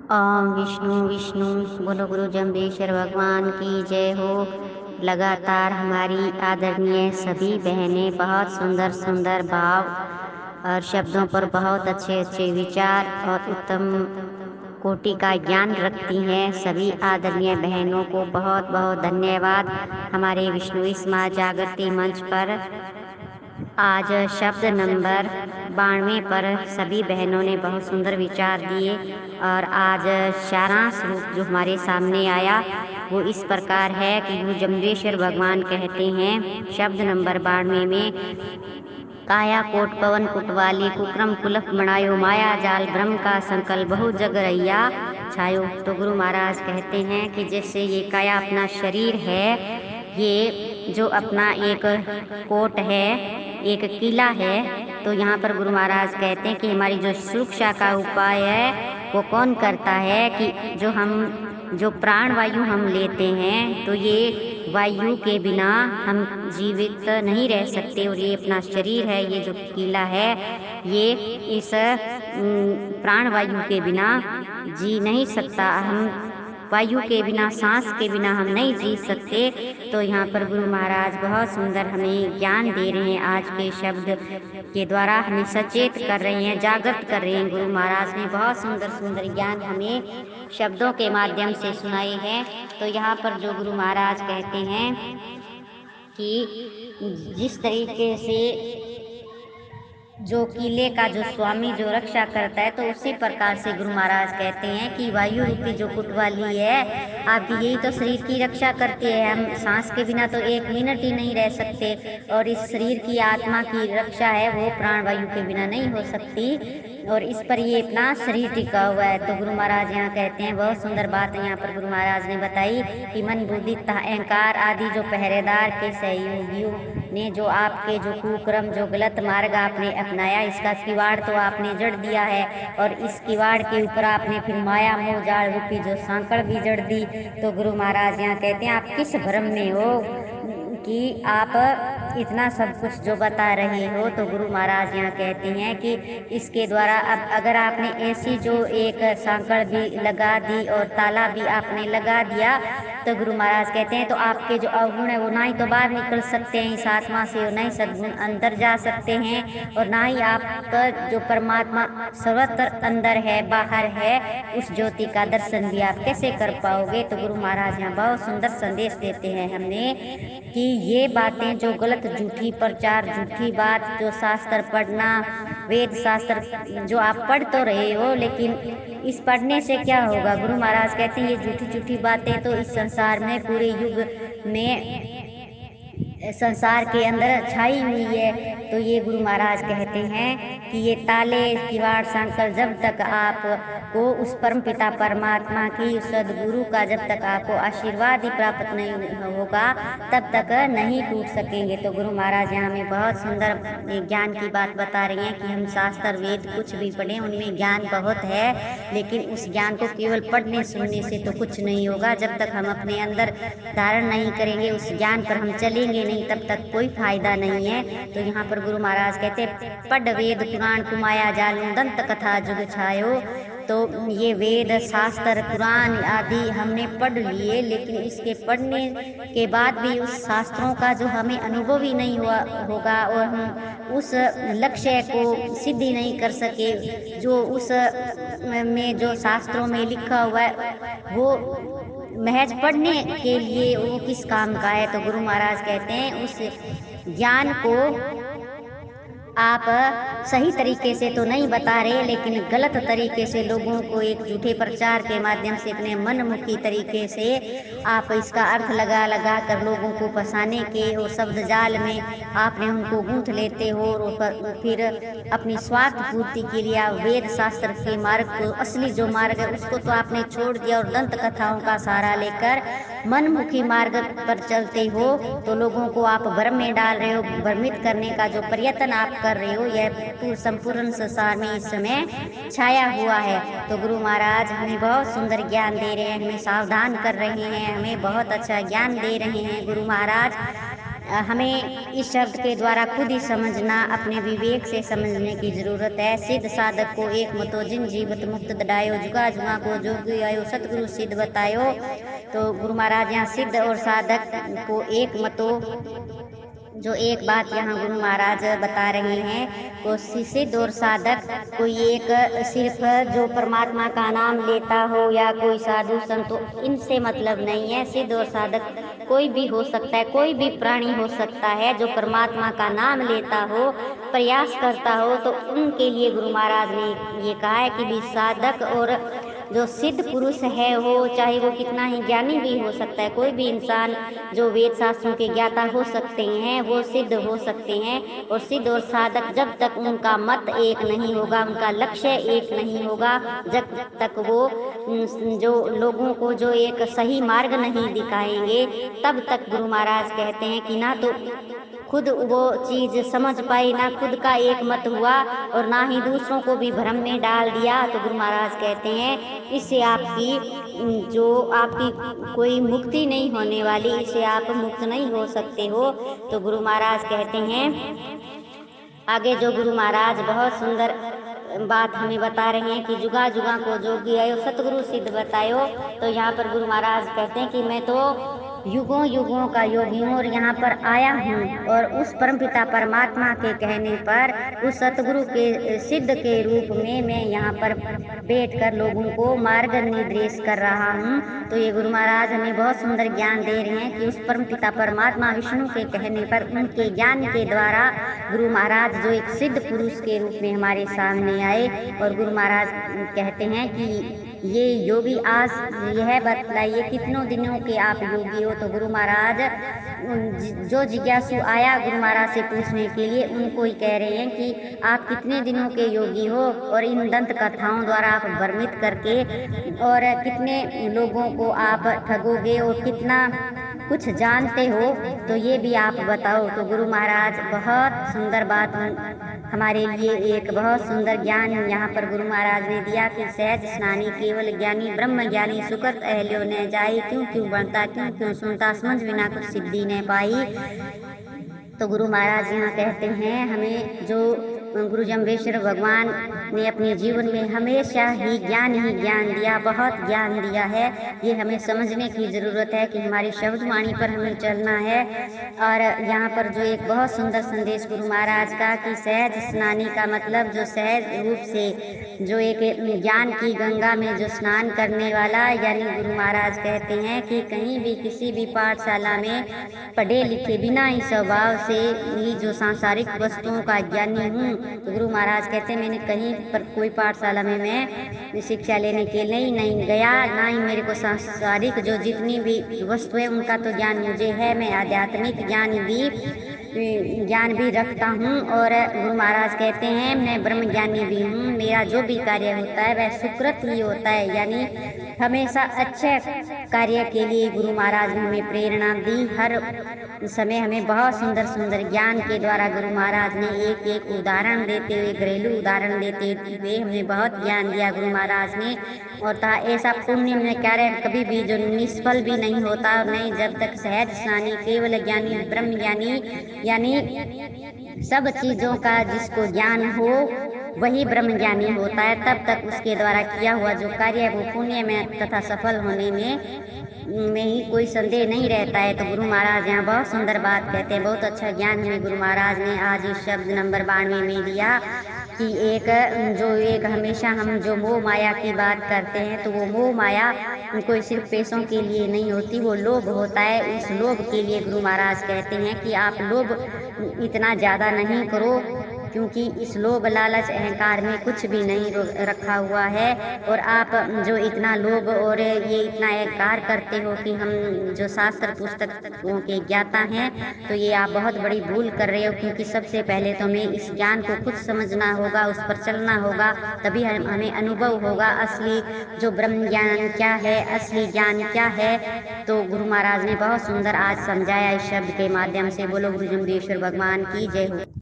ओम विष्णु विष्णु। बोलो गुरु जम्बेश्वर भगवान की जय हो। लगातार हमारी आदरणीय सभी बहनें बहुत सुंदर सुंदर भाव और शब्दों पर बहुत अच्छे अच्छे विचार और उत्तम कोटि का ज्ञान रखती हैं। सभी आदरणीय बहनों को बहुत बहुत धन्यवाद। हमारे विष्णु समाज जागृति मंच पर आज शब्द नंबर 92 पर सभी बहनों ने बहुत सुंदर विचार दिए और आज सारांश रूप जो हमारे सामने आया वो इस प्रकार है कि गुरु जम्बेश्वर भगवान कहते हैं शब्द नंबर 92 में, काया कोट पवन कुटवाली कुक्रम कुलफ मणायो माया जाल ब्रह्म का संकल्प बहु जग रैया छायो। तो गुरु महाराज कहते हैं कि जैसे ये काया अपना शरीर है, ये जो अपना एक कोट है, एक किला है, तो यहाँ पर गुरु महाराज कहते हैं कि हमारी जो सुरक्षा का उपाय है वो कौन करता है कि जो प्राण वायु हम लेते हैं तो ये वायु के बिना हम जीवित नहीं रह सकते। और ये अपना शरीर है, ये जो किला है, ये इस प्राण वायु के बिना जी नहीं सकता। हम वायु के बिना, सांस के बिना हम नहीं जी सकते। तो यहाँ पर गुरु महाराज बहुत सुंदर हमें ज्ञान दे रहे हैं। आज के शब्द के द्वारा हमें सचेत कर रहे हैं, जागृत कर रहे हैं। गुरु महाराज ने बहुत सुंदर सुंदर ज्ञान हमें शब्दों के माध्यम से सुनाए हैं। तो यहाँ पर जो गुरु महाराज कहते हैं कि जिस तरीके से जो किले का जो स्वामी जो रक्षा करता है, तो उसी प्रकार से गुरु महाराज कहते हैं कि वायु रूपी जो कुटवाली है आपकी, यही तो शरीर की रक्षा करती है। हम सांस के बिना तो एक मिनट ही नहीं रह सकते, और इस शरीर की आत्मा की रक्षा है वो प्राण वायु के बिना नहीं हो सकती, और इस पर ये इतना शरीर टिका हुआ है। तो गुरु महाराज यहाँ कहते हैं, बहुत सुंदर बात यहाँ पर गुरु महाराज ने बताई कि मन बुद्धि अहंकार आदि जो पहरेदार के सहयोगियों ने जो आपके जो कुक्रम जो गलत मार्ग आपने अपनाया, इसका किवाड़ तो आपने जड़ दिया है, और इस किवाड़ के ऊपर आपने फिर माया मोह जाल रूपी जो सांकड़ भी जड़ दी। तो गुरु महाराज यहाँ कहते हैं, आप किस भ्रम में हो कि आप इतना सब कुछ जो बता रहे हो। तो गुरु महाराज यहाँ कहते हैं कि इसके द्वारा अब अगर आपने ऐसी जो एक सांकड़ भी लगा दी और ताला भी आपने लगा दिया, तो गुरु महाराज कहते हैं तो आपके जो अवगुण है वो ना ही तो बाहर निकल सकते हैं इस आत्मा से, और ना ही सद्गुण अंदर जा सकते हैं, और ना ही आपका जो परमात्मा सर्वत्र अंदर है बाहर है उस ज्योति का दर्शन भी आप कैसे कर पाओगे। तो गुरु महाराज यहाँ बहुत सुंदर संदेश देते हैं हमें कि ये बातें जो गलत झूठी प्रचार, झूठी बात, जो शास्त्र पढ़ना, वेद शास्त्र जो आप पढ़ तो रहे हो, लेकिन इस पढ़ने से क्या होगा। गुरु महाराज कहते हैं ये झूठी झूठी बातें तो इस संसार में पूरे युग में संसार के अंदर छाई हुई है। तो ये गुरु महाराज कहते हैं कि ये ताले किवाड़ सांकल जब तक आपको उस परम पिता परमात्मा की, उस सदगुरु का जब तक आपको आशीर्वाद ही प्राप्त नहीं होगा तब तक नहीं टूट सकेंगे। तो गुरु महाराज यहाँ में बहुत सुंदर ज्ञान की बात बता रही हैं कि हम शास्त्र वेद कुछ भी पढ़ें, उनमें ज्ञान बहुत है, लेकिन उस ज्ञान को केवल पढ़ने सुनने से तो कुछ नहीं होगा। जब तक हम अपने अंदर धारण नहीं करेंगे, उस ज्ञान पर हम चलेंगे नहीं, तब तक कोई फायदा नहीं है। तो यहाँ पर गुरु महाराज कहते हैं, पढ़ वेद पुराण कुमाया जालू दंत कथा जुग छायो। तो ये वेद शास्त्र पुराण आदि हमने पढ़ लिए, लेकिन इसके पढ़ने के बाद भी उस शास्त्रों का जो हमें अनुभव ही नहीं हुआ होगा, और हम उस लक्ष्य को सिद्धि नहीं कर सके जो उस में जो शास्त्रों में लिखा हुआ है वो महज पढ़ने के लिए वो किस काम का है। तो गुरु महाराज कहते हैं उस ज्ञान को आप सही तरीके से तो नहीं बता रहे, लेकिन गलत तरीके से लोगों को एक झूठे प्रचार के माध्यम से अपने मनमुखी तरीके से आप इसका अर्थ लगा लगा कर लोगों को फंसाने के और शब्द जाल में आपने उनको गूंथ लेते हो, और फिर अपनी स्वार्थ पूर्ति के लिए आप वेद शास्त्र के मार्ग को, असली जो मार्ग है उसको तो आपने छोड़ दिया और दंत कथाओं का सहारा लेकर मनमुखी मार्ग पर चलते हो। तो लोगों को आप भ्रम में डाल रहे हो, भ्रमित करने का जो प्रयत्न आप कर रहे हो यह संपूर्ण संसार में इस समय छाया हुआ है। तो गुरु महाराज हमें बहुत सुंदर ज्ञान दे रहे हैं, हमें सावधान कर रहे हैं, हमें बहुत अच्छा ज्ञान दे रहे हैं। गुरु महाराज हमें इस शब्द के द्वारा खुद ही समझना, अपने विवेक से समझने की जरूरत है। सिद्ध साधक को एक मतो जिन जीवत मुक्त दडायो, जुगा जुगा को जोगी आयो सतगुरु सिद्ध बतायो। तो गुरु महाराज यहाँ सिद्ध और साधक को एक मतो, जो एक बात यहाँ गुरु महाराज बता रहे हैं, को सिद्ध और साधक कोई एक सिर्फ जो परमात्मा का नाम लेता हो या कोई साधु संत, इनसे मतलब नहीं है। सिद्ध और साधक कोई भी हो सकता है, कोई भी प्राणी हो सकता है जो परमात्मा का नाम लेता हो, प्रयास करता हो, तो उनके लिए गुरु महाराज ने ये कहा है कि भी साधक और जो सिद्ध पुरुष है हो, चाहे वो कितना ही ज्ञानी भी हो सकता है, कोई भी इंसान जो वेद शास्त्रों के ज्ञाता हो सकते हैं, वो सिद्ध हो सकते हैं। और सिद्ध और साधक जब तक उनका मत एक नहीं होगा, उनका लक्ष्य एक नहीं होगा, जब तक वो जो लोगों को जो एक सही मार्ग नहीं दिखाएंगे, तब तक गुरु महाराज कहते हैं कि ना तो खुद वो चीज समझ पाई, ना खुद का एक मत हुआ और ना ही दूसरों को भी भ्रम में डाल दिया, तो गुरु महाराज कहते हैं इससे आपकी जो आपकी कोई मुक्ति नहीं होने वाली, इससे आप मुक्त नहीं हो सकते हो। तो गुरु महाराज कहते हैं आगे, जो गुरु महाराज बहुत सुंदर बात हमें बता रहे हैं कि जुगा जुगा को जोगी आयो सतगुरु सिद्ध बतायो। तो यहाँ पर गुरु महाराज कहते हैं कि मैं तो युगों युगों का योगी हूँ और यहाँ पर आया हूँ, और उस परमपिता परमात्मा के कहने पर उस सतगुरु के सिद्ध के रूप में मैं यहाँ पर बैठकर लोगों को मार्ग निर्देश कर रहा हूँ। तो ये गुरु महाराज हमें बहुत सुंदर ज्ञान दे रहे हैं कि उस परमपिता परमात्मा विष्णु के कहने पर, उनके ज्ञान के द्वारा गुरु महाराज जो एक सिद्ध पुरुष के रूप में हमारे सामने आए। और गुरु महाराज कहते हैं कि ये योगी आज यह बतलाइए कितनों दिनों के आप योगी हो। तो गुरु महाराज जो जिज्ञासु आया गुरु महाराज से पूछने के लिए, उनको ही कह रहे हैं कि आप कितने दिनों के योगी हो और इन दंत कथाओं द्वारा आप भ्रमित करके और कितने लोगों को आप ठगोगे और कितना कुछ जानते हो, तो ये भी आप बताओ। तो गुरु महाराज बहुत सुंदर बात हमारे लिए एक बहुत सुंदर ज्ञान यहाँ पर गुरु महाराज ने दिया कि सहज स्नानी केवल ज्ञानी ब्रह्म ज्ञानी सुकृत अहल्यो न जाई, क्यों क्यों बनता क्यों क्यों सुनता समझ बिना कुछ सिद्धि न पाई। तो गुरु महाराज यहाँ कहते हैं हमें, जो गुरु जम्बेश्वर भगवान ने अपने जीवन में हमेशा ही ज्ञान दिया, बहुत ज्ञान दिया है। ये हमें समझने की ज़रूरत है कि हमारी शब्द वाणी पर हमें चलना है। और यहाँ पर जो एक बहुत सुंदर संदेश गुरु महाराज का कि सहज स्नानी का मतलब जो सहज रूप से जो एक ज्ञान की गंगा में जो स्नान करने वाला, यानी गुरु महाराज कहते हैं कि कहीं भी किसी भी पाठशाला में पढ़े लिखे बिना ही स्वभाव से ही जो सांसारिक वस्तुओं का ज्ञानी हूँ। तो गुरु महाराज कहते हैं मैंने कहीं पर कोई पाठशाला में मैं शिक्षा लेने के लिए नहीं गया, ना ही मेरे को सांसारिक जो जितनी भी वस्तु है उनका तो ज्ञान मुझे है। मैं आध्यात्मिक ज्ञान भी रखता हूँ। और गुरु महाराज कहते हैं मैं ब्रह्म ज्ञानी भी हूँ। मेरा जो भी कार्य होता है वह सुकृत ही होता है, यानी हमेशा अच्छे कार्य के लिए गुरु महाराज ने हमें प्रेरणा दी। हर समय हमें बहुत सुंदर सुंदर ज्ञान के द्वारा गुरु महाराज ने एक एक उदाहरण देते हुए, घरेलू उदाहरण देते हुए हमें बहुत ज्ञान दिया गुरु महाराज ने। और ऐसा पुण्य में कार्य कभी भी जो निष्फल भी नहीं होता, नहीं जब तक सहज स्नानी केवल ज्ञानी ब्रह्म ज्ञानी, यानी सब चीज़ों का जिसको ज्ञान हो वही ब्रह्म ज्ञानी होता है। तब तक उसके द्वारा किया हुआ जो कार्य है वो पुण्य में तथा सफल होने में ही कोई संदेह नहीं रहता है। तो गुरु महाराज यहाँ बहुत सुंदर बात कहते हैं, बहुत अच्छा ज्ञान हमें गुरु महाराज ने आज इस शब्द नंबर 92 में दिया कि एक हमेशा हम जो मोह माया की बात करते हैं, तो वो मोह माया कोई सिर्फ पैसों के लिए नहीं होती, वो लोभ होता है। उस लोभ के लिए गुरु महाराज कहते हैं कि आप लोभ इतना ज़्यादा नहीं करो, क्योंकि इस लोभ लालच अहंकार में कुछ भी नहीं रखा हुआ है। और आप जो इतना लोभ और ये इतना अहंकार करते हो कि हम जो शास्त्र पुस्तकों के ज्ञाता हैं, तो ये आप बहुत बड़ी भूल कर रहे हो। क्योंकि सबसे पहले तो हमें इस ज्ञान को खुद समझना होगा, उस पर चलना होगा, तभी हमें अनुभव होगा असली जो ब्रह्म ज्ञान क्या है, असली ज्ञान क्या है। तो गुरु महाराज ने बहुत सुंदर आज समझाया इस शब्द के माध्यम से। बोलो गुरु जम्बेश्वर भगवान की जय हो।